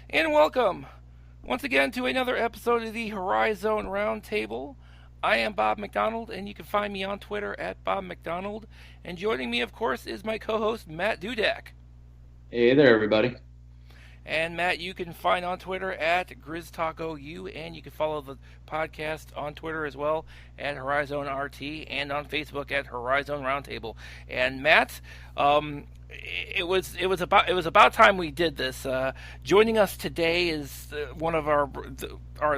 And welcome once again to another episode of the Horizon Roundtable. I am Bob McDonald, and you can find me on Twitter at Bob McDonald. And joining me, of course, is my co-host Matt Dudek. Hey there, everybody. And Matt, you can find on Twitter at GrizzTalkOU, and you can follow the podcast on Twitter as well at Horizon RT, and on Facebook at Horizon Roundtable. And Matt, it was about time we did this. Joining us today is one of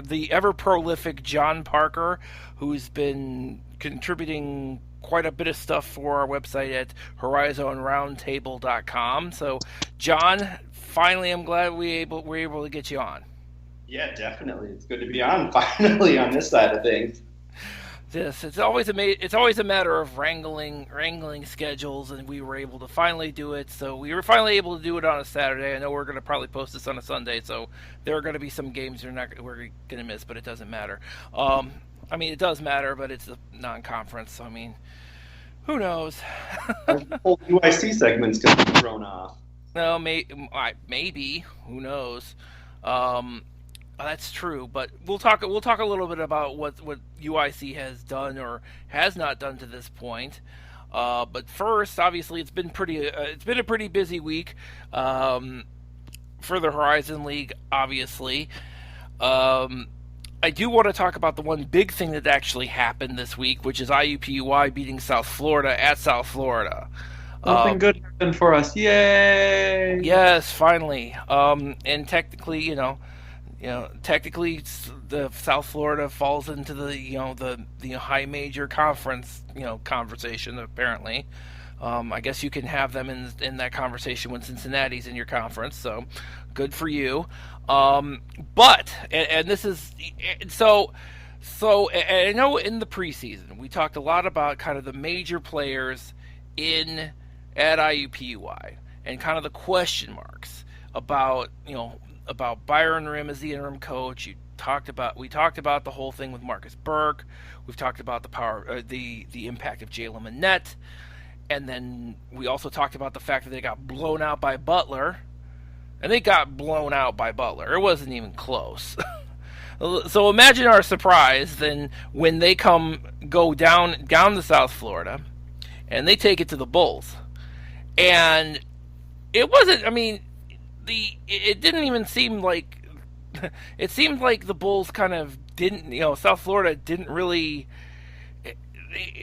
the ever prolific John Parker, who's been contributing quite a bit of stuff for our website at horizonroundtable.com. So, John, finally, I'm glad we're able to get you on. Yeah, definitely. It's good to be on finally on this side of things. It's always a matter of wrangling schedules, and we were able to finally do it. So we were finally able to do it on a Saturday. I know we're going to probably post this on a Sunday, so there are going to be some games we're going to miss, but it doesn't matter. I mean, it does matter, but it's a non-conference. So I mean, who knows? The whole UIC segment's going to be thrown off. No, maybe. Who knows? Um, that's true, but we'll talk. We'll talk a little bit about what UIC has done or has not done to this point. But first, obviously, it's been a pretty busy week for the Horizon League. Obviously, um, I do want to talk about the one big thing that actually happened this week, which is IUPUI beating South Florida at South Florida. Something good happened for us. Yay! Yes, finally. And technically, technically, the South Florida falls into the high major conference, conversation. Apparently, I guess you can have them in that conversation when Cincinnati's in your conference. So, good for you. But and this is so. So and I know in the preseason we talked a lot about kind of the major players in at IUPUI and kind of the question marks about about Byron Rim as the interim coach. We talked about the whole thing with Marcus Burke. We've talked about the impact of Jalen Manette, and then we also talked about the fact that they got blown out by Butler, and they got blown out by Butler. It wasn't even close. So imagine our surprise then when they go down to South Florida, and they take it to the Bulls, and it wasn't. I mean, it didn't even seem like it seemed like the Bulls kind of didn't. South Florida didn't really.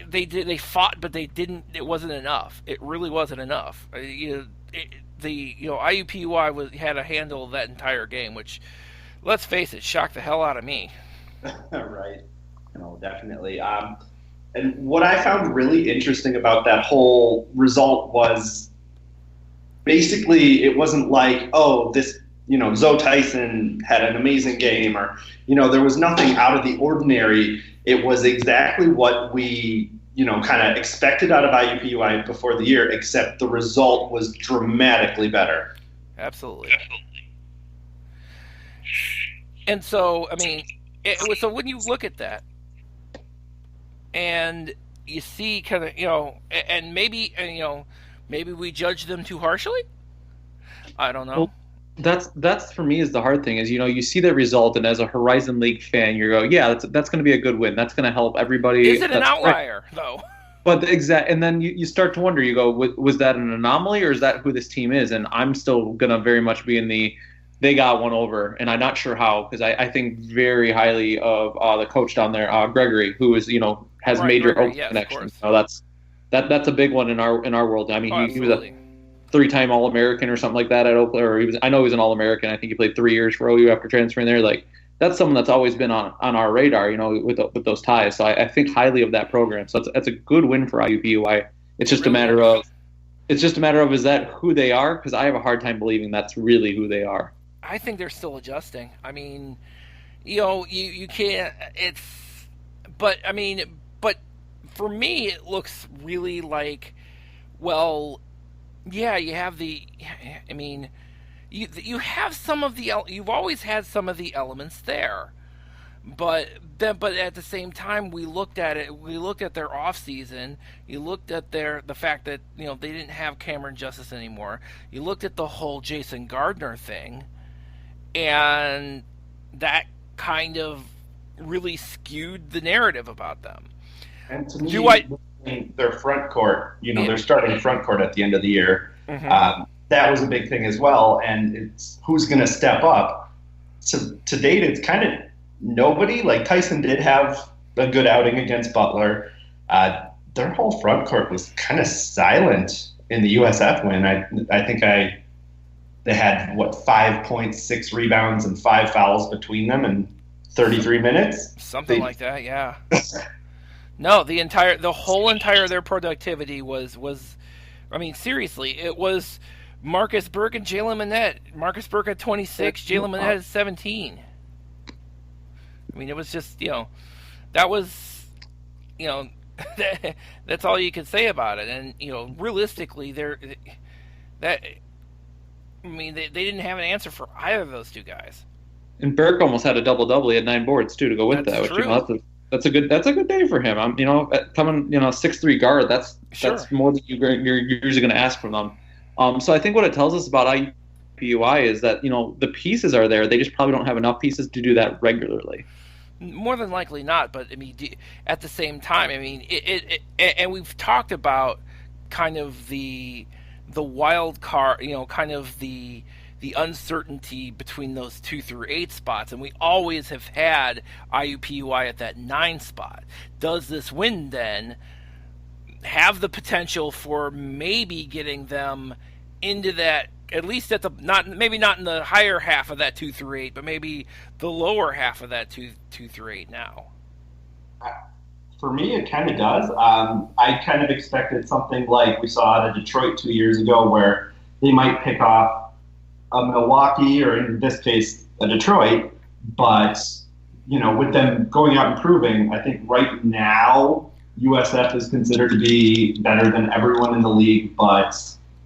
They fought, but they didn't. It wasn't enough. It really wasn't enough. IUPUI had a handle of that entire game, which, let's face it, shocked the hell out of me. Right. No, definitely. And what I found really interesting about that whole result was basically it wasn't like, oh, this, Zoe Tyson had an amazing game or, there was nothing out of the ordinary. It was exactly what we, kind of expected out of IUPUI before the year, except the result was dramatically better. Absolutely. And so, I mean, so when you look at that, and you see kind of, and maybe we judge them too harshly. I don't know. Well, that's for me is the hard thing is you see the result and as a Horizon League fan you go yeah that's going to be a good win, that's going to help everybody. Is it an outlier though? But and then you start to wonder, you go, was that an anomaly or is that who this team is? And I'm still going to very much be in they got one over, and I'm not sure how, because I think very highly of the coach down there, Gregory, who is has right, major Gregory, Oakland yes, connections. So that's a big one in our world. I mean, he was a three-time All-American or something like that at Oakland, or I know he was an All-American. I think he played 3 years for OU after transferring there. Like that's someone that's always been on our radar, with those ties. So I think highly of that program. So that's a good win for IUPUI. It's just a matter of is that who they are? Because I have a hard time believing that's really who they are. I think they're still adjusting. I mean, you can't. But I mean, but for me, it looks really like, well, yeah, you have the. I mean, you have some of the. You've always had some of the elements there, but at the same time, we looked at it. We looked at their off season. You looked at the fact that they didn't have Cameron Justice anymore. You looked at the whole Jason Gardner thing. and that kind of really skewed the narrative about them. And to me, Do I? their front court, Yeah. they're starting front court at the end of the year. Mm-hmm. That was a big thing as well. And it's who's going to step up. To date, it's kind of nobody. Like Tyson did have a good outing against Butler. Their whole front court was kind of silent in the USF win. I think they had 5.6 rebounds and 5 fouls between them in 33 minutes. Something like that, yeah. No, the whole entire their productivity was. I mean, seriously, it was Marcus Burke and Jalen Manette. Marcus Burke at 26, Jalen Manette at 17. I mean, it was just, that was, that's all you could say about it. And, realistically, they didn't have an answer for either of those two guys. And Burke almost had a double-double. He had 9 boards, too, to go with That's that. true. Which, that's a good day for him. Coming 6'3" guard, that's more than you're usually going to ask from them. So I think what it tells us about IUPUI is that the pieces are there. They just probably don't have enough pieces to do that regularly. More than likely not, but I mean, at the same time, I mean, and we've talked about kind of the wild card, kind of the uncertainty between those 2 through 8 spots, and we always have had IUPUI at that 9 spot. Does this win then have the potential for maybe getting them into that, at least at maybe not in the higher half of that 2 through 8, but maybe the lower half of that 2 through 8 now? For me, it kind of does. I kind of expected something like we saw out of Detroit 2 years ago, where they might pick off a Milwaukee, or in this case, a Detroit. But, with them going out and improving, I think right now USF is considered to be better than everyone in the league but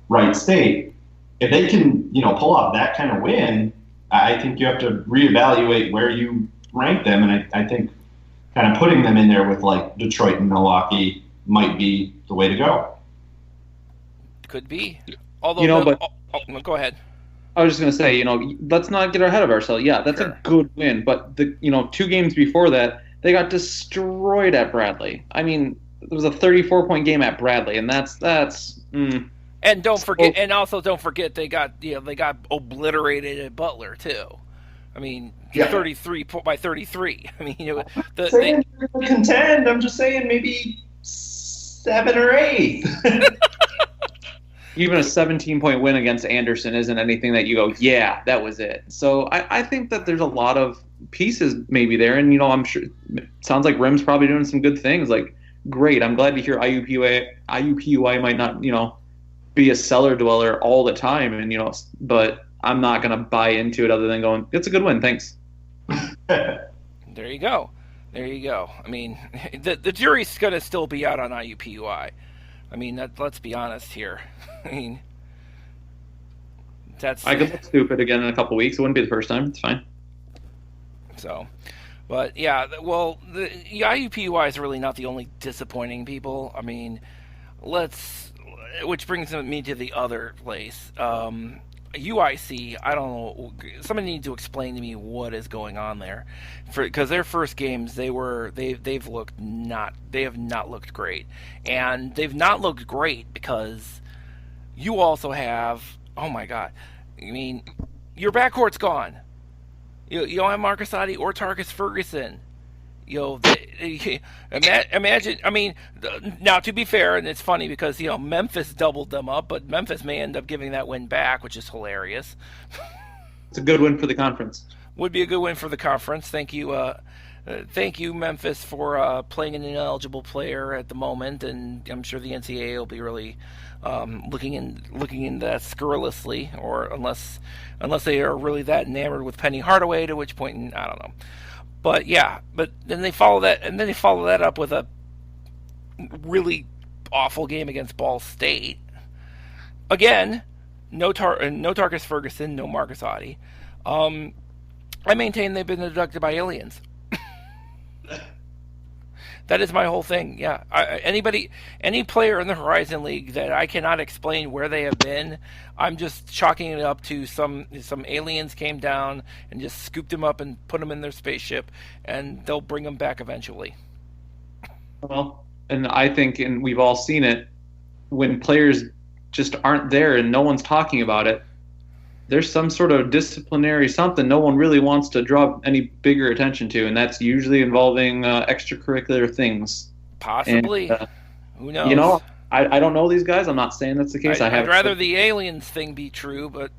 Wright State. If they can, pull off that kind of win, I think you have to reevaluate where you rank them. And I think kind of putting them in there with like Detroit and Milwaukee might be the way to go. Could be. Although, go ahead. I was just going to say, let's not get ahead of ourselves. Yeah, that's a good win. But, 2 games before that, they got destroyed at Bradley. I mean, it was a 34-point game at Bradley, and that's. And don't forget, they got obliterated at Butler too. I mean, 33 by 33. I mean, they contend. I'm just saying maybe 7 or 8. Even a 17-point win against Anderson isn't anything that you go, yeah, that was it. So I think that there's a lot of pieces maybe there, and I'm sure it sounds like Rim's probably doing some good things. Like, great, I'm glad to hear IUPUI might not be a cellar dweller all the time, and but I'm not gonna buy into it other than going, it's a good win, thanks. There you go. I mean, the jury's gonna still be out on IUPUI. I mean, let's be honest here. I mean, I could look stupid again in a couple weeks. It wouldn't be the first time. It's fine. So, but yeah, well, the IUPUI is really not the only disappointing people. I mean, which brings me to the other place. UIC, I don't know. Somebody needs to explain to me what is going on there, because their first games they have not looked great, and they've not looked great because you also have, oh my god, I mean, your backcourt's gone. You don't have Marcus Adi or Tarkus Ferguson. Imagine. I mean, now to be fair, and it's funny because Memphis doubled them up, but Memphis may end up giving that win back, which is hilarious. It's a good win for the conference. Would be a good win for the conference. Thank you, Memphis, for playing an ineligible player at the moment, and I'm sure the NCAA will be really looking in that scurrilously, or unless they are really that enamored with Penny Hardaway, to which point I don't know. But yeah, then they follow that up with a really awful game against Ball State. Again, no Tarkus Ferguson, no Marcus Adi. I maintain they've been abducted by aliens. That is my whole thing. Yeah, any player in the Horizon League that I cannot explain where they have been, I'm just chalking it up to some aliens came down and just scooped them up and put them in their spaceship, and they'll bring them back eventually. Well, and I think, and we've all seen it, when players just aren't there and no one's talking about it, there's some sort of disciplinary something no one really wants to draw any bigger attention to, and that's usually involving extracurricular things. Possibly. And, who knows? I don't know these guys. I'm not saying that's the case. I'd rather the aliens thing be true, but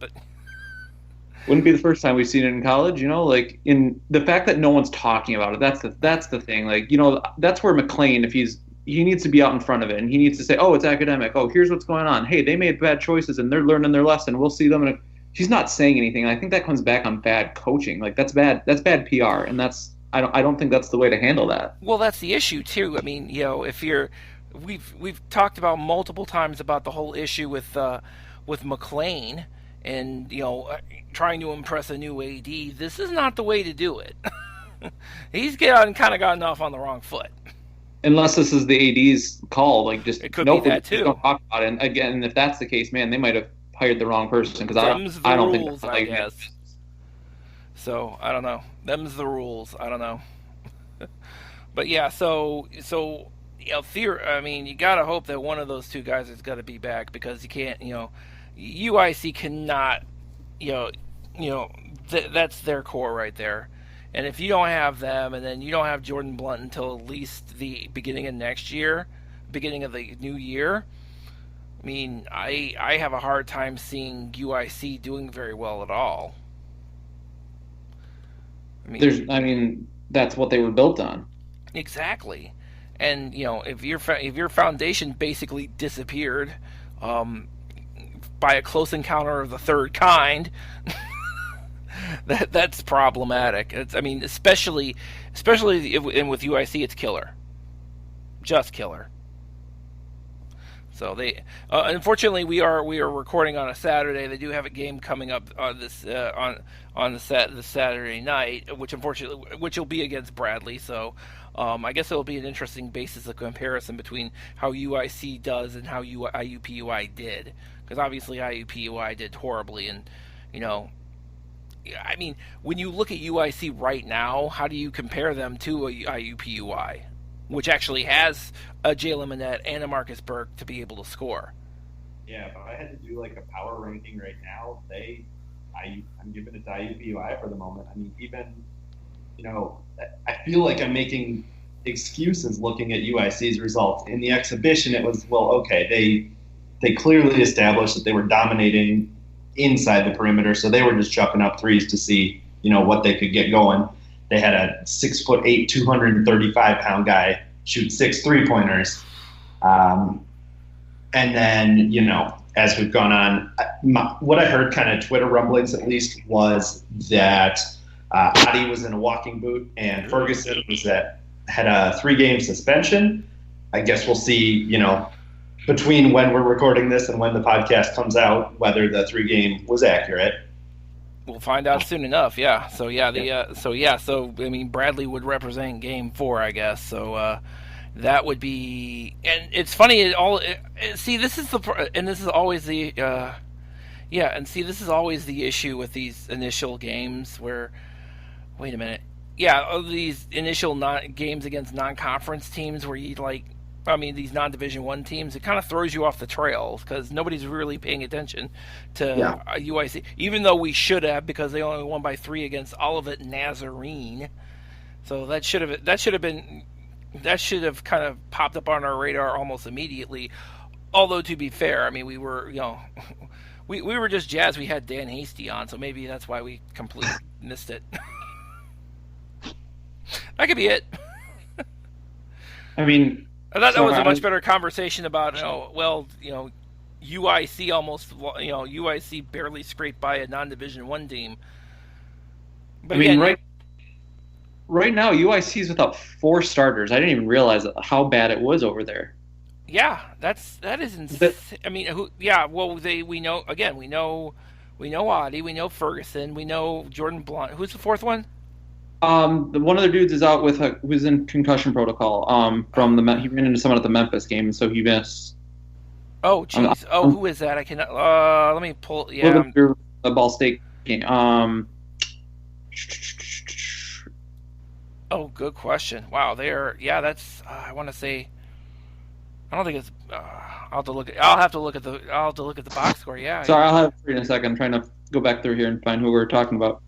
wouldn't be the first time we've seen it in college. Like in the fact that no one's talking about it. That's the thing. Like that's where McLean, if he needs to be out in front of it, and he needs to say, oh, it's academic. Oh, here's what's going on. Hey, they made bad choices and they're learning their lesson. We'll see them He's not saying anything, and I think that comes back on bad coaching. Like that's bad PR, and I don't think that's the way to handle that. Well, that's the issue too. I mean, if we've talked about multiple times about the whole issue with McLean and trying to impress a new AD. This is not the way to do it. He's kind of gotten off on the wrong foot. Unless this is the AD's call, like just it could be that too. Don't talk about it. And again, if that's the case, man, they might have hired the wrong person because I don't think I guess. So I don't know. Them's the rules. I don't know. But yeah, so I mean, you gotta hope that one of those two guys is gonna be back because you can't. UIC cannot. That's their core right there. And if you don't have them, and then you don't have Jordan Blunt until at least the beginning of next year, beginning of the new year. I mean, I have a hard time seeing UIC doing very well at all. I mean, that's what they were built on. Exactly, and if your foundation basically disappeared, by a close encounter of the third kind, that's problematic. Especially and with UIC, it's killer, just killer. So they, unfortunately, we are recording on a Saturday. They do have a game coming up on this Saturday night, which will be against Bradley. So I guess it'll be an interesting basis of comparison between how UIC does and how IUPUI did, because obviously IUPUI did horribly, and I mean, when you look at UIC right now, how do you compare them to IUPUI? Which actually has a Jalen Minette and a Marcus Burke to be able to score. Yeah, if I had to do like a power ranking right now, I'm giving it to IUPUI for the moment. I mean, even, I feel like I'm making excuses looking at UIC's results. In the exhibition, it was, well, okay, they clearly established that they were dominating inside the perimeter, so they were just chucking up threes to see, what they could get going. They had a 6'8", 235-pound guy shoot 6 3-pointers. And then, as we've gone on, what I heard kind of Twitter rumblings at least was that Adi was in a walking boot and Ferguson had a 3-game suspension. I guess we'll see, between when we're recording this and when the podcast comes out, whether the 3-game was accurate. We'll find out soon enough. Yeah. So I mean, Bradley would represent Game 4, I guess. So that would be, and it's funny. This is always the this is always the issue with these initial games. Where, wait a minute, these initial games against non-conference teams where these non-Division I teams, it kind of throws you off the trail because nobody's really paying attention to UIC, even though we should have, because they only won by 3 against Olivet Nazarene. So that should have kind of popped up on our radar almost immediately. Although, to be fair, I mean, we were we were just jazzed we had Dan Hasty on, so maybe that's why we completely missed it. That could be it. I mean, I thought that was a much better conversation about, UIC UIC barely scraped by a non-Division I team. But right now UIC is without 4 starters. I didn't even realize how bad it was over there. Yeah, that is insane. I mean, we know Adi, we know Ferguson, we know Jordan Blunt. Who's the fourth one? One of the dudes is out with who's in concussion protocol. From Oh, he ran into someone at the Memphis game, so he missed. oh, I'm, geez. Oh, I'm who is that? I cannot. Let me pull. Yeah. flipping through the Ball State game. Oh, good question. Wow, they're yeah. That's I want to say. I don't think it's. I'll have to look. I'll have to look at the. I'll have to look at the box score. Yeah. Sorry, I'll have it for you in a second. I'm trying to go back through here and find who we were talking about.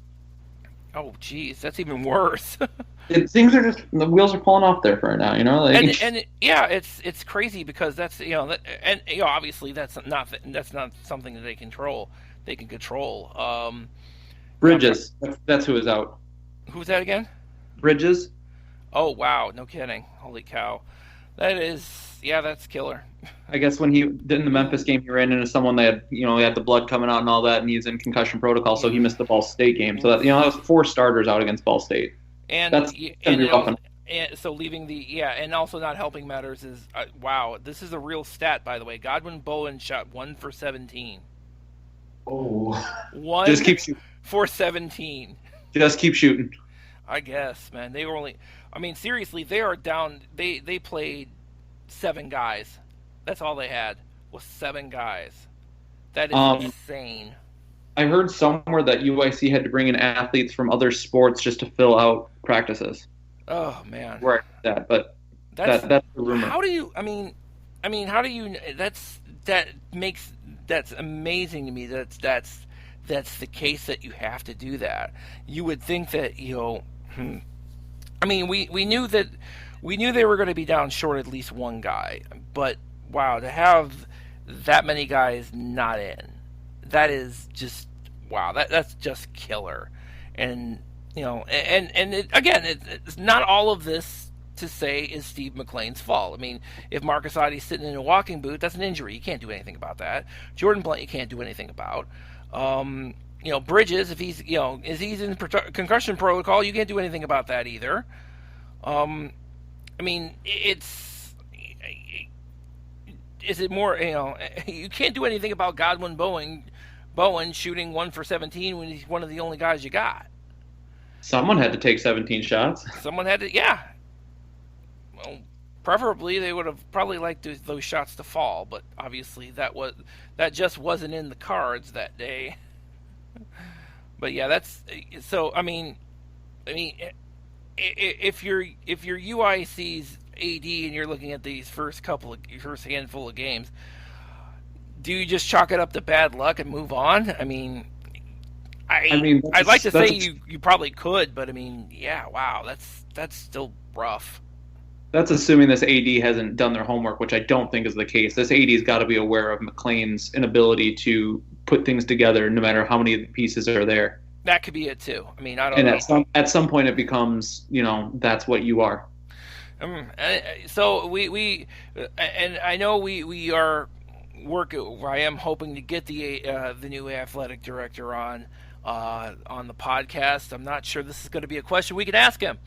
Oh, geez, that's even worse. Things are just the wheels are falling off there for right now. and yeah, it's crazy because that's and obviously that's not something that they control. They can control. Yeah, Bridges. That's who is out. who's that again? Bridges. Oh wow, no kidding. Holy cow, that is yeah, that's killer. I guess when he did in the Memphis game, he ran into someone that had, he had the blood coming out and all that, and he's in concussion protocol, so he missed the Ball State game. So that was four starters out against Ball State. And That's gonna be rough. and so leaving the and also not helping matters is wow, this is a real stat by the way. Godwin Bowen shot 1 for 17. Oh, One Just keep shooting. for 17. Just keep shooting. I guess, man. They were only. I mean, seriously, they are down. They played 7 guys. That's all they had was 7 guys. That is insane. I heard somewhere that UIC had to bring in athletes from other sports just to fill out practices. Oh man, Where that, but that's the rumor. How do you? How do you? That's amazing to me. That's the case that you have to do that. You would think that I mean, we knew that they were going to be down short at least one guy, but wow, to have that many guys not in, that is just wow. That's just killer, and again, it's not all of this to say is Steve McLean's fault. I mean, if Marcus Adi's sitting in a walking boot, that's an injury. You can't do anything about that. Jordan Blunt, you can't do anything about. Bridges, if he's he's in concussion protocol, you can't do anything about that either. I mean, is it more you can't do anything about Godwin Bowen shooting 1 for 17 when he's one of the only guys you got. Someone had to take 17 shots. Someone had to, yeah. Well, preferably they would have probably liked those shots to fall, but obviously that just wasn't in the cards that day. But yeah, that's so. I mean, if you're UIC's AD and you're looking at these first handful of games, do you just chalk it up to bad luck and move on? I mean, I'd like to say you probably could, but I mean, yeah, wow, that's still rough. That's assuming this AD hasn't done their homework, which I don't think is the case. This AD's got to be aware of McLean's inability to put things together, no matter how many of the pieces are there. That could be it too. I mean, I don't know. And at some point, it becomes, that's what you are. So we and I know we are working. I am hoping to get the new athletic director on the podcast. I'm not sure this is going to be a question we can ask him.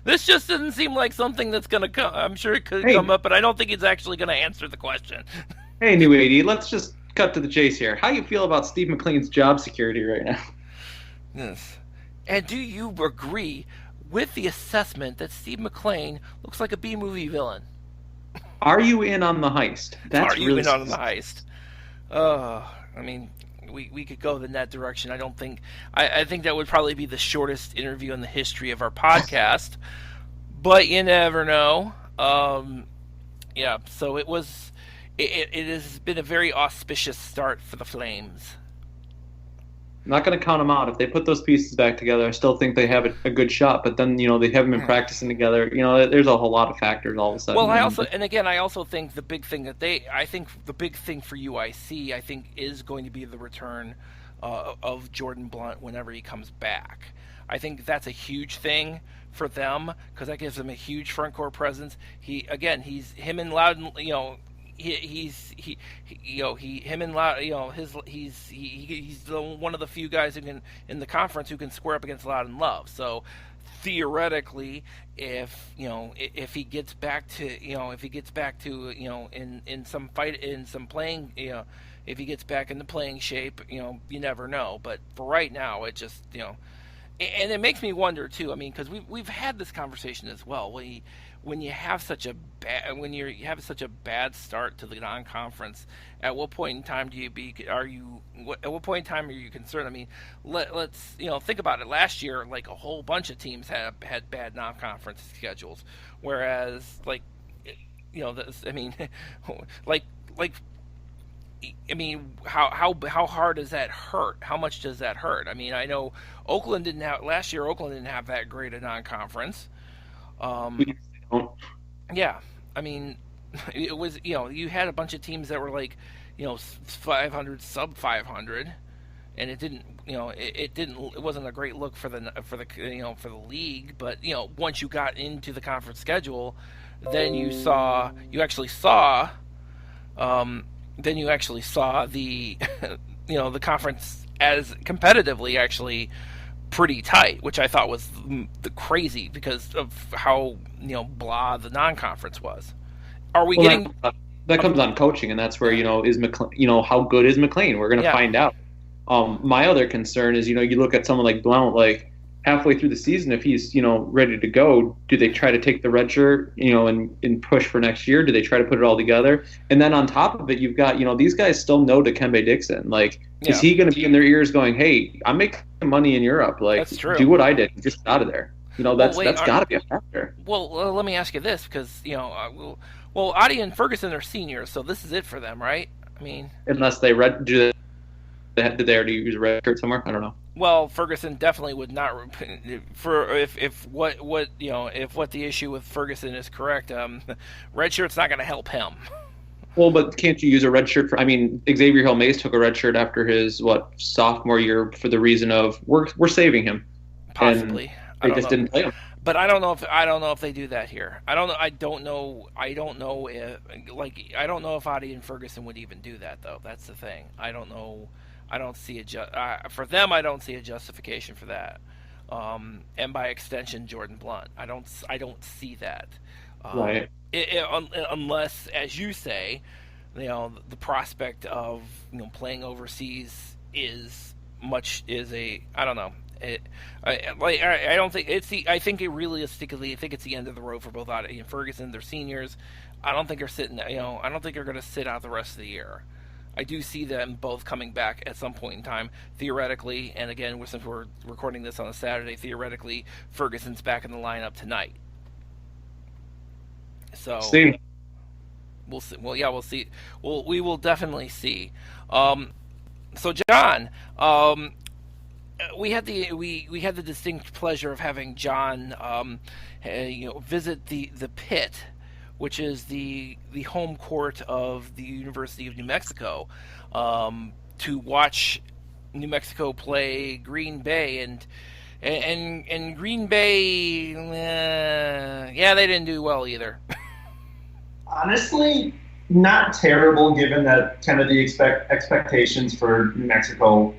This just doesn't seem like something that's going to come. I'm sure it could come up, but I don't think it's actually going to answer the question. Hey, new AD, let's just cut to the chase here. How do you feel about Steve McLean's job security right now? Yes. And do you agree with the assessment that Steve McLean looks like a B-movie villain? Are you in on the heist? Are you in on the heist? I mean, we could go in that direction. I don't think I think that would probably be the shortest interview in the history of our podcast, but you never know. Yeah, so it has been a very auspicious start for the Flames. I'm not going to count them out. If they put those pieces back together, I still think they have a good shot. But then, they haven't been practicing together. There's a whole lot of factors all of a sudden. Well, I also think the big thing the big thing for UIC, I think, is going to be the return of Jordan Blunt whenever he comes back. I think that's a huge thing for them because that gives them a huge front court presence. He's him and Loudon, he's one of the few guys who can in the conference who can square up against Loudon Love. So theoretically, if he gets back to in some fight in some playing if he gets back into playing shape, you never know. But for right now, it just and it makes me wonder too. I mean, because we've had this conversation as well. When you have such a you have such a bad start to the non-conference, at what point in time at what point in time are you concerned? I mean, let's think about it. Last year, like a whole bunch of teams had bad non-conference schedules, whereas I mean, like like I mean, how hard does that hurt? How much does that hurt? I mean, I know Oakland didn't have last year. Oakland didn't have that great a non-conference. Um, yeah, I mean, it was you had a bunch of teams that were like 500 sub 500, and it didn't it wasn't a great look for the for the league. But once you got into the conference schedule, then you actually saw. Then you actually saw the the conference as competitively actually pretty tight, which I thought was the crazy because of how blah the non-conference was. Are we getting that comes on coaching, and that's where is McLean, how good is McLean? We're going to find out. My other concern is you look at someone like Blount, like halfway through the season, if he's ready to go, do they try to take the red shirt and push for next year? Do they try to put it all together? And then on top of it, you've got these guys still know Dikembe Dixon. Like, is he going to be in their ears going, "Hey, I'm making money in Europe. Like, do what I did, just out of there." That's got to be a factor. Well, let me ask you this, because Adi and Ferguson are seniors, so this is it for them, right? I mean, unless did they already use a red shirt somewhere? I don't know. Well, Ferguson definitely would not if what the issue with Ferguson is correct. Red shirt's not going to help him. Well, but can't you use a red shirt for? I mean, Xavier Hill Mays took a red shirt after his sophomore year for the reason of we're saving him. Possibly, they just didn't play him. But I don't know if they do that here. I don't know if Adi and Ferguson would even do that though. That's the thing. I don't know. I don't see for them. I don't see a justification for that, and by extension, Jordan Blunt. I don't see that. Right. Unless, as you say, the prospect of playing overseas I don't know. I don't think it's I think realistically, I think it's the end of the road for both Adi and Ferguson. They're seniors. I don't think they're sitting. I don't think they're going to sit out the rest of the year. I do see them both coming back at some point in time, theoretically. And again, since we're recording this on a Saturday, theoretically, Ferguson's back in the lineup tonight. So we'll see. Well, yeah, we'll see. We will definitely see. So John, we had the distinct pleasure of having John, visit the pit, which is the home court of the University of New Mexico, to watch New Mexico play Green Bay, and Green Bay, they didn't do well either. Honestly, not terrible given that kind of the expectations for New Mexico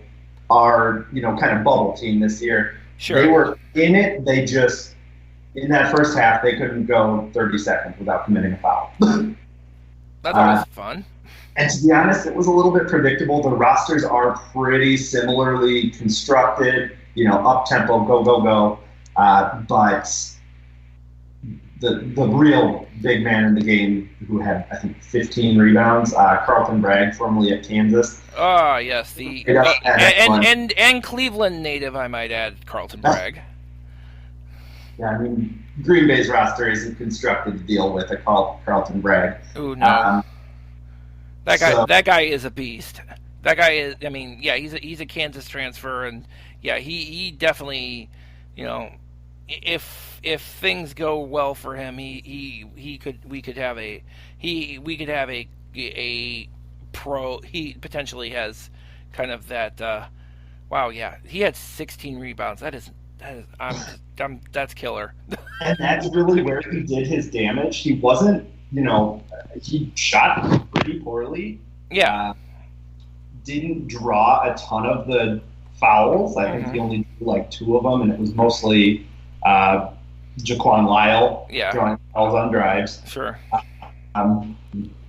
are kind of bubble team this year. Sure. They were in it. They just. In that first half, they couldn't go 30 seconds without committing a foul. That was fun. And to be honest, it was a little bit predictable. The rosters are pretty similarly constructed, up-tempo, go. But the real big man in the game who had, I think, 15 rebounds, Carlton Bragg, formerly at Kansas. Oh, yes. And Cleveland native, I might add, Carlton Bragg. Yeah, I mean, Green Bay's roster isn't constructed to deal with a Carlton Bragg. Ooh, no. That guy is a beast. That guy is. I mean, yeah, he's a Kansas transfer, and yeah, he definitely, if things go well for him, we could have a pro. He potentially has kind of that. Wow, yeah, he had 16 rebounds. That's killer. And that's really where he did his damage. He wasn't, he shot pretty poorly. Yeah. Didn't draw a ton of the fouls. I think he only drew like 2 of them, and it was mostly Jaquan Lyle drawing fouls on drives. Sure.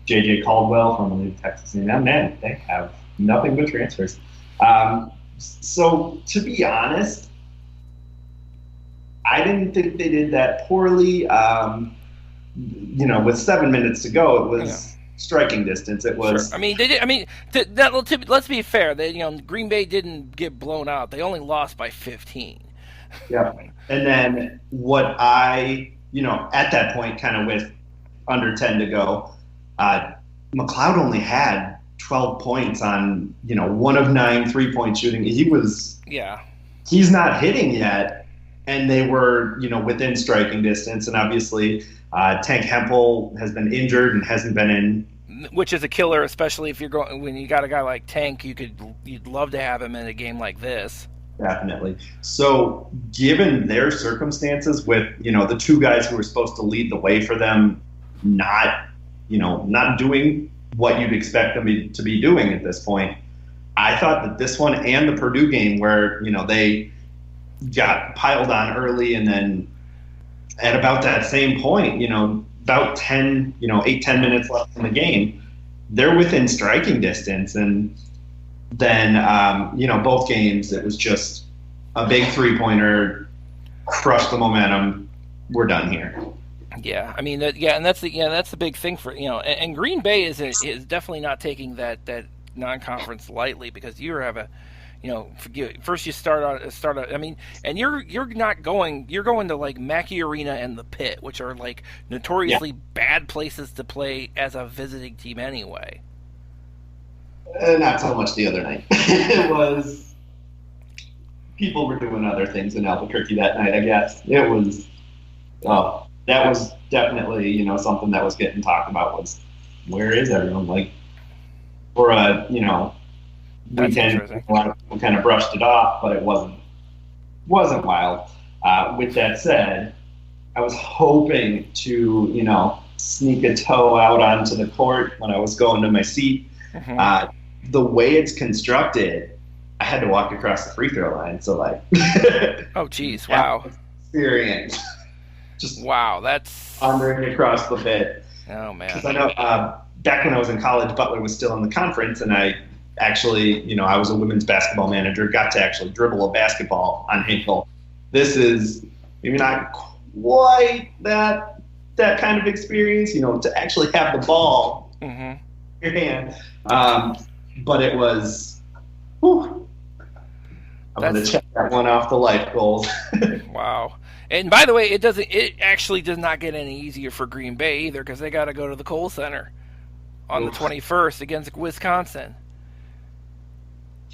J.J. Caldwell from the Texas A&M. Man, they have nothing but transfers. So to be honest, I didn't think they did that poorly. With 7 minutes to go, it was striking distance. It was. Sure. I mean, they did. I mean, let's be fair. Green Bay didn't get blown out. They only lost by 15. Yeah. And then at that point, kind of with under 10 to go, McLeod only had 12 points on 1 of 9 3-point shooting. He's not hitting yet, and they were within striking distance. And obviously, Tank Hempel has been injured and hasn't been in, which is a killer, especially if when you got a guy like Tank. You'd love to have him in a game like this. Definitely. So, given their circumstances, with the two guys who were supposed to lead the way for them, not doing what you'd expect them to be doing at this point, I thought that this one and the Purdue game, where they got piled on early, and then at about that same point, about 10 minutes left in the game, they're within striking distance, and then both games it was just a big 3-pointer, crushed the momentum. We're done here. Yeah, I mean and that's the big thing for and Green Bay is definitely not taking that non-conference lightly, because you have a first you start out. I mean, and you're going to like Mackey Arena and the Pit, which are like notoriously bad places to play as a visiting team anyway. Not so much the other night. It was people were doing other things in Albuquerque that night. I guess it was. That was definitely something that was getting talked about. Was where is everyone? Like for a weekend, a lot of people kind of brushed it off, but it wasn't wild. With that said, I was hoping to sneak a toe out onto the court when I was going to my seat. Mm-hmm. The way it's constructed, I had to walk across the free throw line. So oh geez, wow, experience. Just wow, that's wandering across the pit. Oh man, because I know back when I was in college, Butler was still in the conference, and I actually, I was a women's basketball manager, got to actually dribble a basketball on Hinkle. This is maybe not quite that kind of experience, to actually have the ball in your hand. But it was, whew, I'm going to check that one off the life goals. Wow. And by the way, it actually does not get any easier for Green Bay either, because they got to go to the Kohl Center on the 21st against Wisconsin.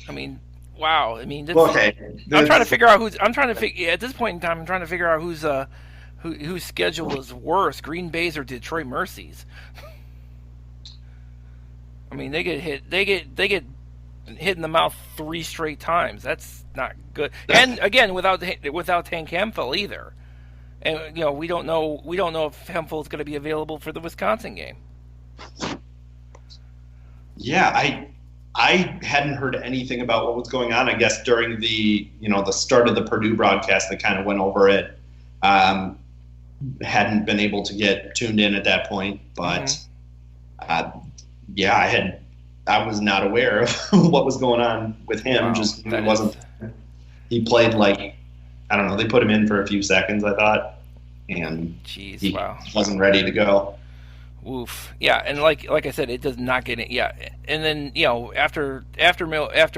I mean, wow. I mean, okay. I'm trying to figure out at this point in time, I'm trying to figure out whose schedule is worse, Green Bay's or Detroit Mercy's. I mean, they get hit in the mouth 3 straight times. That's not good. And again, without Tank Hempel either. And we don't know if Hempel is going to be available for the Wisconsin game. Yeah, I hadn't heard anything about what was going on. I guess during the the start of the Purdue broadcast, they kind of went over it. Hadn't been able to get tuned in at that point, but I was not aware of what was going on with him. Wow, he played I don't know. They put him in for a few seconds, I thought, and he wasn't ready to go. Woof. Yeah, and like I said, it does not get it. Yeah, and then after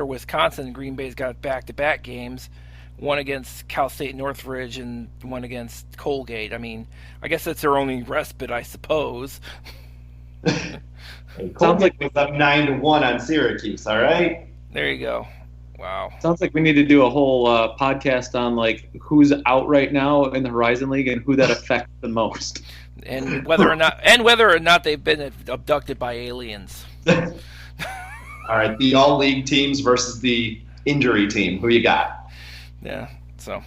Wisconsin, Green Bay's got back-to-back games, one against Cal State Northridge and one against Colgate. I mean, I guess that's their only respite, I suppose. Sounds like it was up 9-1 on Syracuse. All right. There you go. Wow. Sounds like we need to do a whole podcast on who's out right now in the Horizon League and who that affects the most. And whether or not they've been abducted by aliens. All right, the all league teams versus the injury team. Who you got? Yeah. So,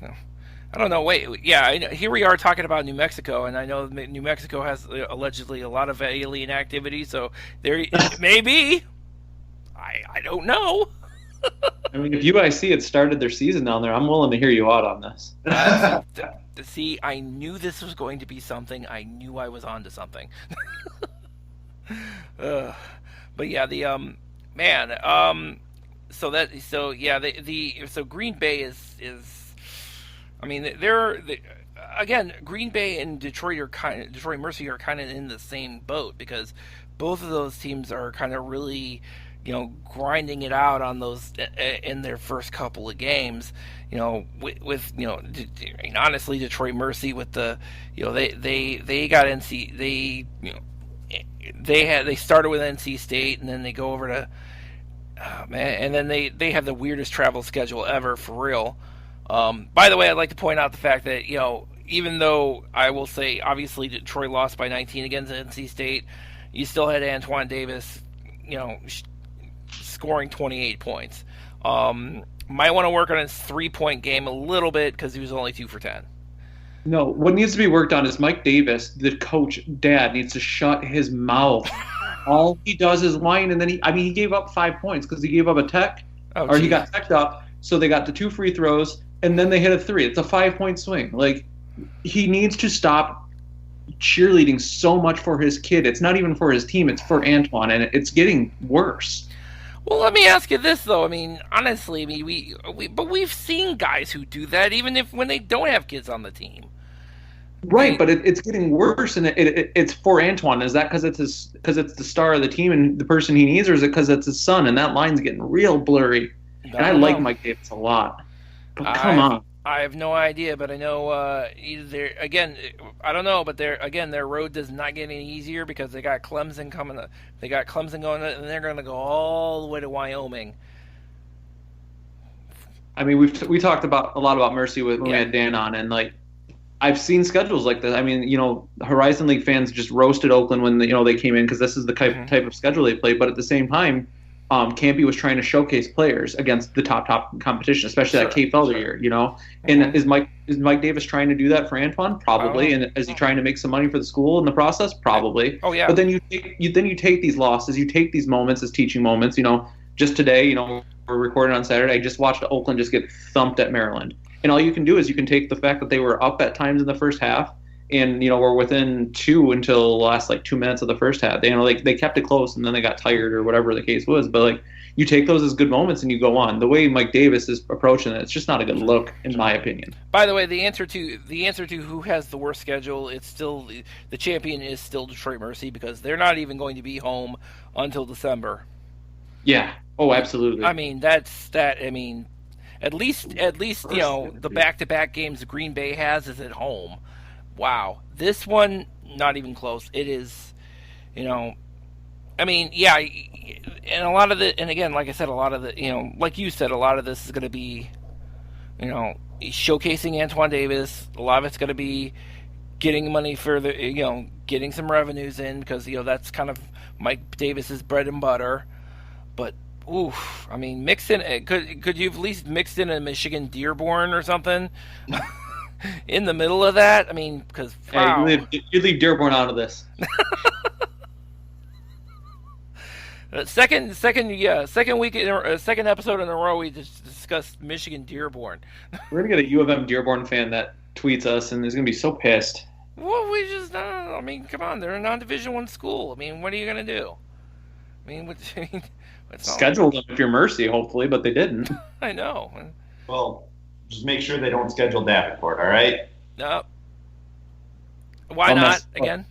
I don't know. Wait. Yeah. Here we are talking about New Mexico, and I know New Mexico has allegedly a lot of alien activity. So there may be. I don't know. I mean, if UIC had started their season down there, I'm willing to hear you out on this. See, I knew this was going to be something. I knew I was onto something. But yeah, so Green Bay is I mean, again, Green Bay and Detroit Mercy are kind of in the same boat because both of those teams are kind of really, grinding it out on those in their first couple of games. With I mean, honestly, Detroit Mercy with the, they got NC they started with NC State and then they go over to, man, and then they have the weirdest travel schedule ever for real. By the way, I'd like to point out the fact that, even though I will say, obviously, Detroit lost by 19 against NC State, you still had Antoine Davis, scoring 28 points. Might want to work on his 3-point game a little bit because he was only 2 for 10. No, what needs to be worked on is Mike Davis, the coach, dad, needs to shut his mouth. All he does is whine, and then he gave up 5 points because he gave up a tech, he got teched up, so they got the 2 free throws, and then they hit a 3. It's a 5-point swing. Like, he needs to stop cheerleading so much for his kid. It's not even for his team, it's for Antoine, and it's getting worse. Well, let me ask you this though. I mean, honestly, we've seen guys who do that even when they don't have kids on the team. Right, but it's getting worse, and it's for Antoine. Is that because it's the star of the team and the person he needs, or is it because it's his son? And that line's getting real blurry. And I like Mike Davis a lot, but come on. I have no idea, but I know either again. I don't know, but their road does not get any easier because they got Clemson coming. They got Clemson going, and they're going to go all the way to Wyoming. I mean, we talked a lot about Mercy when we had Dan on, and like I've seen schedules like this. I mean, Horizon League fans just roasted Oakland when they came in because this is the type of schedule they play. But at the same time, Campy was trying to showcase players against the top competition, especially that Cape Felder year, And is Mike Davis trying to do that for Antoine? Probably. And is he trying to make some money for the school in the process? Probably. Oh yeah. But then you take these losses, you take these moments as teaching moments. Just today, we're recording on Saturday. I just watched Oakland just get thumped at Maryland, and all you can do is you can take the fact that they were up at times in the first half. And we're within 2 until the last 2 minutes of the first half. They kept it close, and then they got tired or whatever the case was. But you take those as good moments and you go on. The way Mike Davis is approaching it, it's just not a good look, in my opinion. By the way, the answer to who has the worst schedule, it's still the champion is still Detroit Mercy because they're not even going to be home until December. Yeah. Oh, absolutely. I mean I mean, at least the back-to-back games Green Bay has is at home. Wow, this one not even close. It is, I mean, yeah, and a lot of and again, like I said, a lot of like you said, a lot of this is going to be, showcasing Antoine Davis. A lot of it's going to be getting money for getting some revenues in because that's kind of Mike Davis's bread and butter. But oof, I mean, mixed in. Could you have at least mixed in a Michigan Dearborn or something? In the middle of that, I mean, because wow. Hey, you leave Dearborn out of this. Second episode in a row, we just discussed Michigan Dearborn. We're gonna get a U of M Dearborn fan that tweets us, and is gonna be so pissed. Well, I mean, come on, they're a non-Division I school. I mean, what are you gonna do? I mean, schedule them if you're Mercy, hopefully, but they didn't. I know. Well. Just make sure they don't schedule Davenport, all right? No. Why not, again?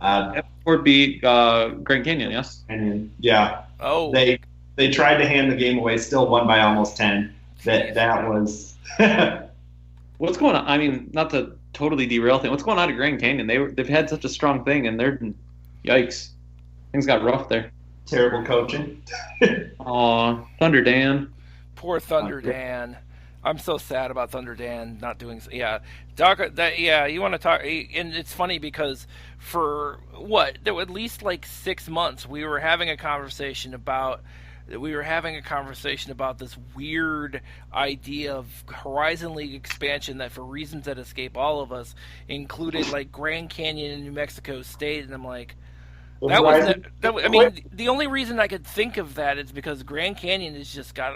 Davenport beat Grand Canyon, yes? Yeah. Oh. They tried to hand the game away, still won by almost 10. That was... What's going on? I mean, not to totally derail things. What's going on at Grand Canyon? They've had such a strong thing, and yikes. Things got rough there. Terrible coaching. Aw, Thunder Dan. Poor Thunder Dan. I'm so sad about Thunder Dan not doing. Yeah, Doc. You want to talk? And it's funny because for at least 6 months we were having a conversation about this weird idea of Horizon League expansion that, for reasons that escape all of us, included Grand Canyon and New Mexico State, and I'm like. The only reason I could think of that is because Grand Canyon has just got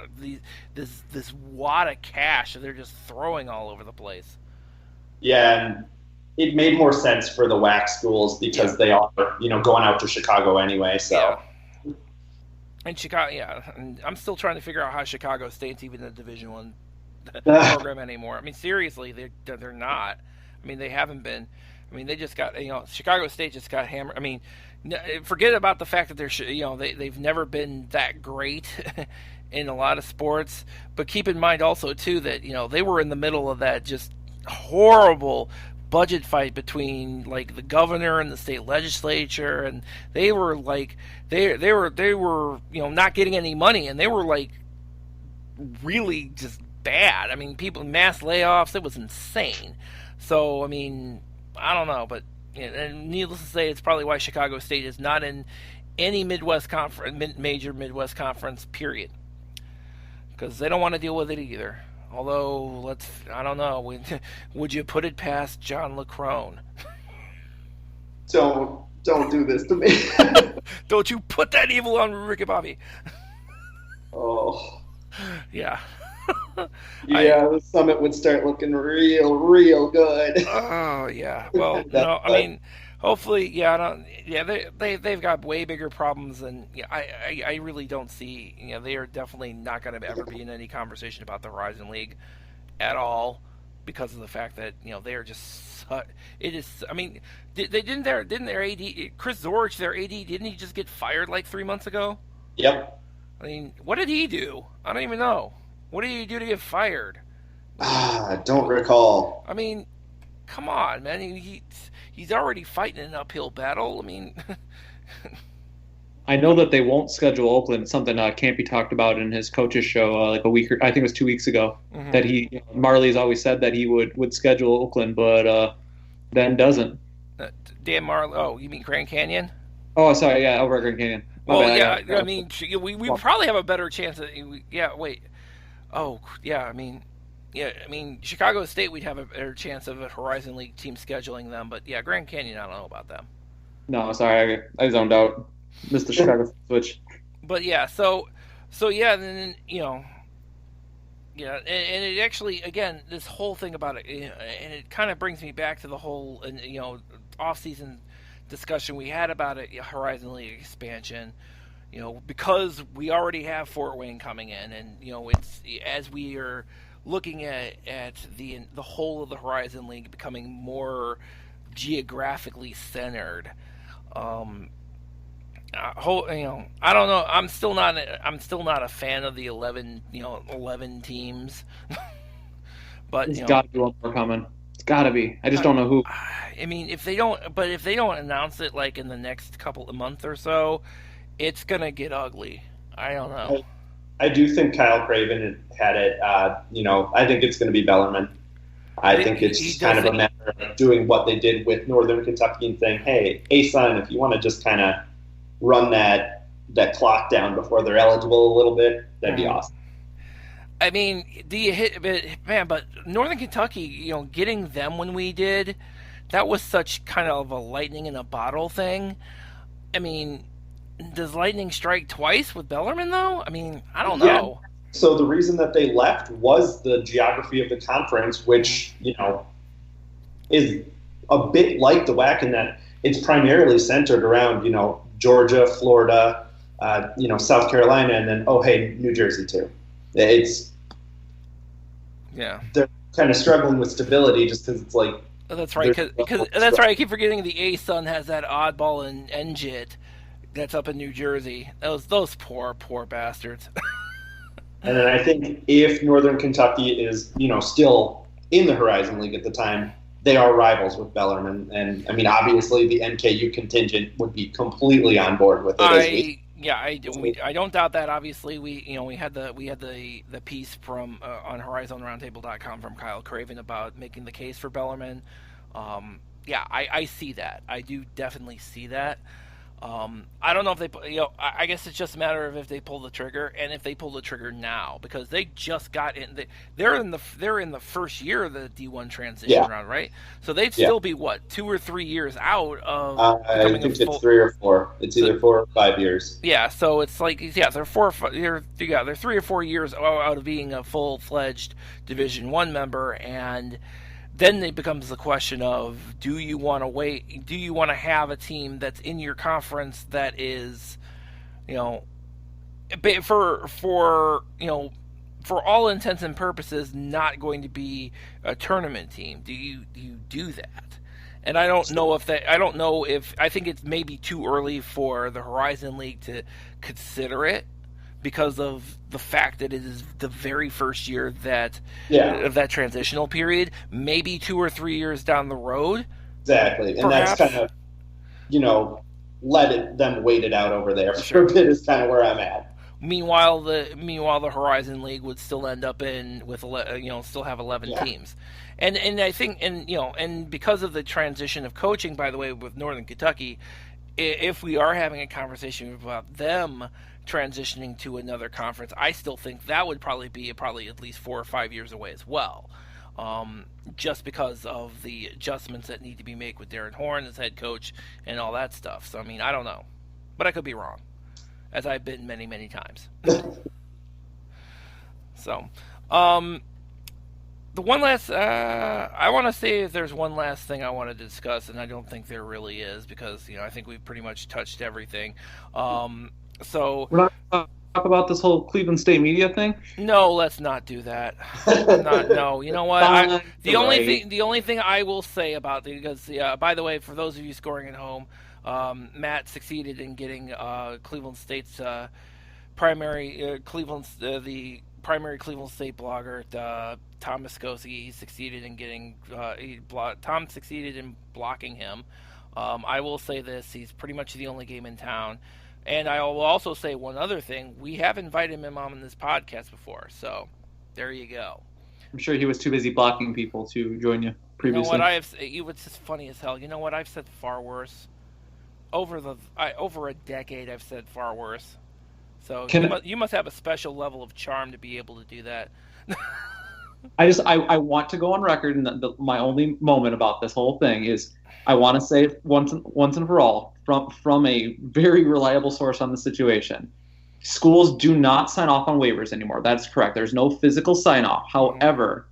this wad of cash that they're just throwing all over the place. Yeah, and it made more sense for the WAC schools because they are, going out to Chicago anyway. So, and Chicago, and I'm still trying to figure out how Chicago State's even in Division I program anymore. I mean, seriously, they're not. I mean, they haven't been. I mean, they just got, Chicago State just got hammered. I mean, forget about the fact that they've never been that great in a lot of sports, but keep in mind also too that they were in the middle of that just horrible budget fight between like the governor and the state legislature, and they were like they were not getting any money, and they were like really just bad. I mean, people mass layoffs. It was insane. So I mean, I don't know, but and needless to say, it's probably why Chicago State is not in any Midwest conference, major Midwest conference, period, because they don't want to deal with it either. Although, I don't know, would you put it past John LeCrone? Don't do this to me. Don't you put that evil on Ricky Bobby. Oh. Yeah. Yeah, the summit would start looking real good. Oh, yeah. Well, I mean, hopefully, they've got way bigger problems than, I really don't see, they are definitely not going to ever be in any conversation about the Horizon League at all, because of the fact that, they are just, it is, I mean, didn't their AD, Chris Zorich, their AD, didn't he just get fired like 3 months ago? Yep. I mean, what did he do? I don't even know. What did he do to get fired? I don't recall. I mean, come on, man. He's already fighting an uphill battle. I mean, I know that they won't schedule Oakland. Something can't be talked about in his coach's show like a week, I think it was 2 weeks ago. Mm-hmm. That Marley's always said that he would schedule Oakland, but then doesn't. Dan Marley. Oh, you mean Grand Canyon? Oh, sorry. Yeah, over at Grand Canyon. I mean, we probably have a better chance. Wait. Oh, yeah. I mean, Chicago State, we'd have a better chance of a Horizon League team scheduling them, but yeah, Grand Canyon, I don't know about them. No, sorry, I zoned out. Missed the Chicago switch. But yeah, so yeah, and then and it actually, again, this whole thing about it, and it kind of brings me back to the whole off-season discussion we had about it, Horizon League expansion. Because we already have Fort Wayne coming in, and it's as we are looking at the whole of the Horizon League becoming more geographically centered. I don't know. I'm still not a fan of the 11 teams. But there's got to be one more coming. It's got to be. I just don't know who. I mean, if they don't announce it like in the next couple of months or so, it's gonna get ugly. I don't know. I do think Kyle Craven had it. I think it's going to be Bellarmine. I think it's just kind of a matter of doing what they did with Northern Kentucky and saying, "Hey, ASUN, if you want to just kind of run that clock down before they're eligible a little bit, that'd be awesome." I mean, but Northern Kentucky, getting them when we did, that was such kind of a lightning in a bottle thing. I mean, does lightning strike twice with Bellarmine, though? I mean, I don't know. So the reason that they left was the geography of the conference, which, is a bit like the WAC in that it's primarily centered around, Georgia, Florida, South Carolina, and then, New Jersey, too. They're kind of struggling with stability just because it's like... That's right, because that's right. I keep forgetting the ASUN has that oddball in NJIT that's up in New Jersey. Those poor bastards. And then I think if Northern Kentucky is, still in the Horizon League at the time, they are rivals with Bellarmine. And I mean, obviously the NKU contingent would be completely on board with it. I don't doubt that. Obviously, we had the piece from on HorizonRoundtable.com from Kyle Craven about making the case for Bellarmine. I see that. I do definitely see that. I don't know if they, I guess it's just a matter of if they pull the trigger, and if they pull the trigger now, because they just got in. They're in the first year of the D1 transition round, right? So they'd still be 2 or 3 years out of. I think it's 3 or 4. It's either 4 or 5 years. Yeah, so it's like they're 4 or 5, they're 3 or 4 years out of being a full-fledged Division I member, and then it becomes the question of, do you want to wait? Do you want to have a team that's in your conference that is, for all intents and purposes, not going to be a tournament team? Do you do that? And I don't know if that. I don't know if I think it's maybe too early for the Horizon League to consider it because of the fact that it is the very first year that of that transitional period. Maybe 2 or 3 years down the road. Exactly, and perhaps. That's kind of them wait it out over there for a bit is kind of where I'm at. Meanwhile, the Horizon League would still end up still have 11 teams, and I think and because of the transition of coaching, by the way, with Northern Kentucky, if we are having a conversation about them transitioning to another conference, I still think that would probably be at least 4 or 5 years away as well, just because of the adjustments that need to be made with Darren Horn as head coach and all that stuff. So I mean, I don't know, but I could be wrong, as I've been many, many times. So, the one last, I want to say if there's one last thing I want to discuss, and I don't think there really is, because, I think we've pretty much touched everything. So we're not going to talk about this whole Cleveland State media thing? No, let's not do that. No, you know what? The only thing I will say about it, because by the way, for those of you scoring at home, Matt succeeded in getting Cleveland State's primary Cleveland State blogger, Tom Muskowski. He succeeded in getting Tom succeeded in blocking him. I will say this: he's pretty much the only game in town. And I will also say one other thing: we have invited him on this podcast before, so there you go. I'm sure he was too busy blocking people to join you previously. You know what? It's just funny as hell. You know what? I've said far worse. Over a decade, I've said far worse. So you must have a special level of charm to be able to do that. I want to go on record, and my only moment about this whole thing is I want to say once and for all from a very reliable source on the situation. Schools do not sign off on waivers anymore. That's correct. There's no physical sign off. However,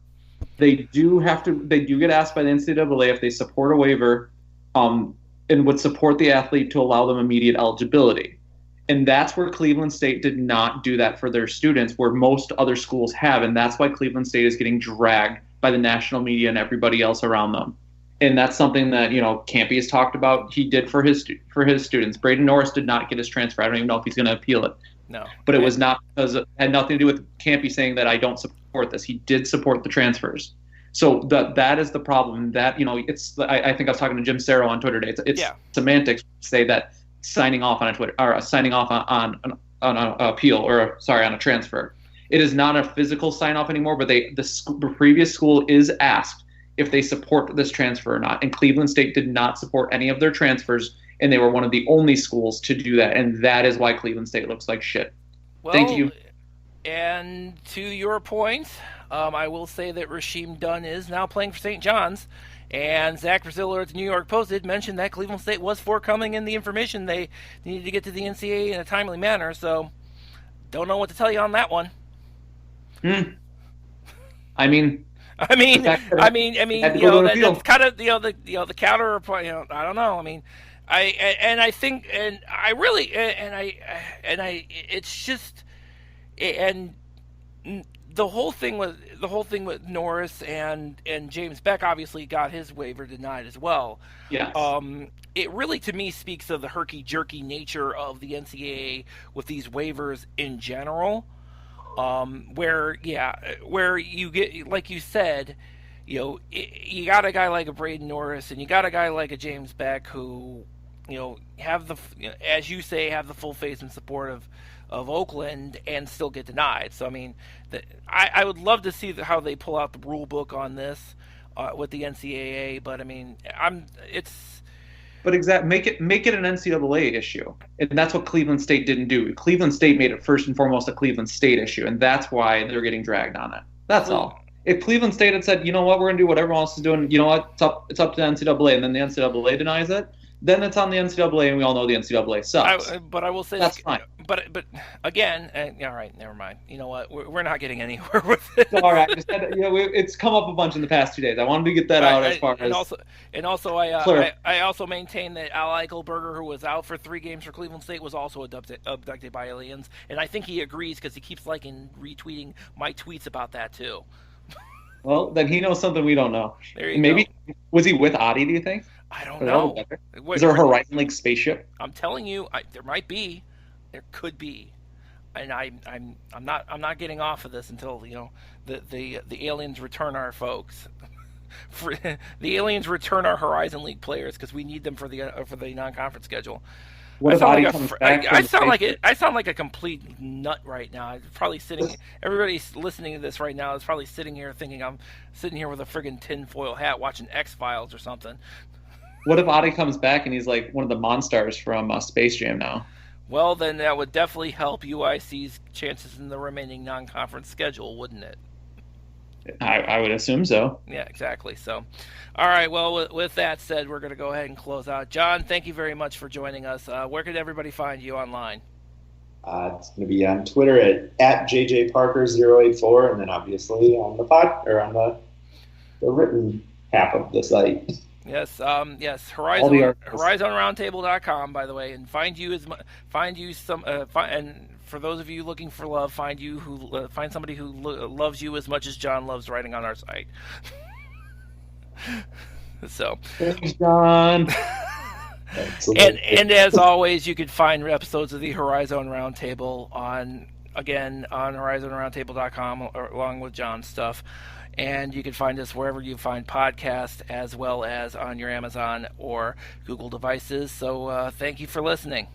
they do get asked by the NCAA if they support a waiver, and would support the athlete to allow them immediate eligibility. And that's where Cleveland State did not do that for their students, where most other schools have. And that's why Cleveland State is getting dragged by the national media and everybody else around them. And that's something that, Campy has talked about. He did for his students. Braden Norris did not get his transfer. I don't even know if he's going to appeal it. No. But it was not because it had nothing to do with Campy saying that I don't support this. He did support the transfers. So that is the problem. That, it's, I think I was talking to Jim Serro on Twitter today. It's semantics to say that signing off on a Twitter or signing off on an appeal or on a transfer. It is not a physical sign off anymore, but the previous school is asked if they support this transfer or not. And Cleveland State did not support any of their transfers, and they were one of the only schools to do that. And that is why Cleveland State looks like shit. Well, thank you. And to your point, I will say that Rasheem Dunn is now playing for St. John's. And Zach Braziller at the New York Post did mention that Cleveland State was forthcoming in the information they needed to get to the NCAA in a timely manner. So, don't know what to tell you on that one. I mean, that's kind of the counter. I don't know. I mean, I think it's just the whole thing with Norris and James Beck obviously got his waiver denied as well. Yes. It really, to me, speaks of the herky-jerky nature of the NCAA with these waivers in general, where you get, like you said, you got a guy like a Braden Norris and you got a guy like a James Beck who, have as you say, have the full faith and support of Oakland and still get denied. So I mean, I would love to see how they pull out the rule book on this with the NCAA. But I mean, make it an NCAA issue, and that's what Cleveland State didn't do. Cleveland State made it first and foremost a Cleveland State issue, and that's why they're getting dragged on it. That's all. If Cleveland State had said, you know what, we're going to do what everyone else is doing, you know what, it's up to the NCAA, and then the NCAA denies it, then it's on the NCAA, and we all know the NCAA sucks. But I will say that's fine. But again, all right, never mind. You know what? We're not getting anywhere with it. So, all right, it's come up a bunch in the past 2 days. I wanted to get that out as far as I also maintain that Al Eichelberger, who was out for 3 games for Cleveland State, was also abducted by aliens, and I think he agrees because he keeps liking retweeting my tweets about that too. Well, then he knows something we don't know. There you Maybe go. Was he with Adi? Do you think? I don't know. Is there a Horizon League spaceship? I'm telling you, there might be, there could be, and I'm not getting off of this until the aliens return our folks. The aliens return our Horizon League players because we need them for the non-conference schedule. What if Adi comes back? I sound like a complete nut right now. I'm probably sitting. Everybody listening to this right now is probably sitting here thinking I'm sitting here with a friggin' tinfoil hat watching X-Files or something. What if Adi comes back and he's like one of the Monstars from Space Jam now? Well, then that would definitely help UIC's chances in the remaining non-conference schedule, wouldn't it? I would assume so. Yeah, exactly. So, all right. Well, with that said, we're going to go ahead and close out. John, thank you very much for joining us. Where could everybody find you online? It's going to be on Twitter at JJParker084, and then obviously on the on the written half of the site. Yes, HorizonRoundtable.com, by the way, and find you and for those of you looking for love, find somebody who loves you as much as John loves writing on our site. So, thanks, John. and as always, you can find episodes of the Horizon Roundtable on HorizonRoundtable.com along with John's stuff. And you can find us wherever you find podcasts, as well as on your Amazon or Google devices. So thank you for listening.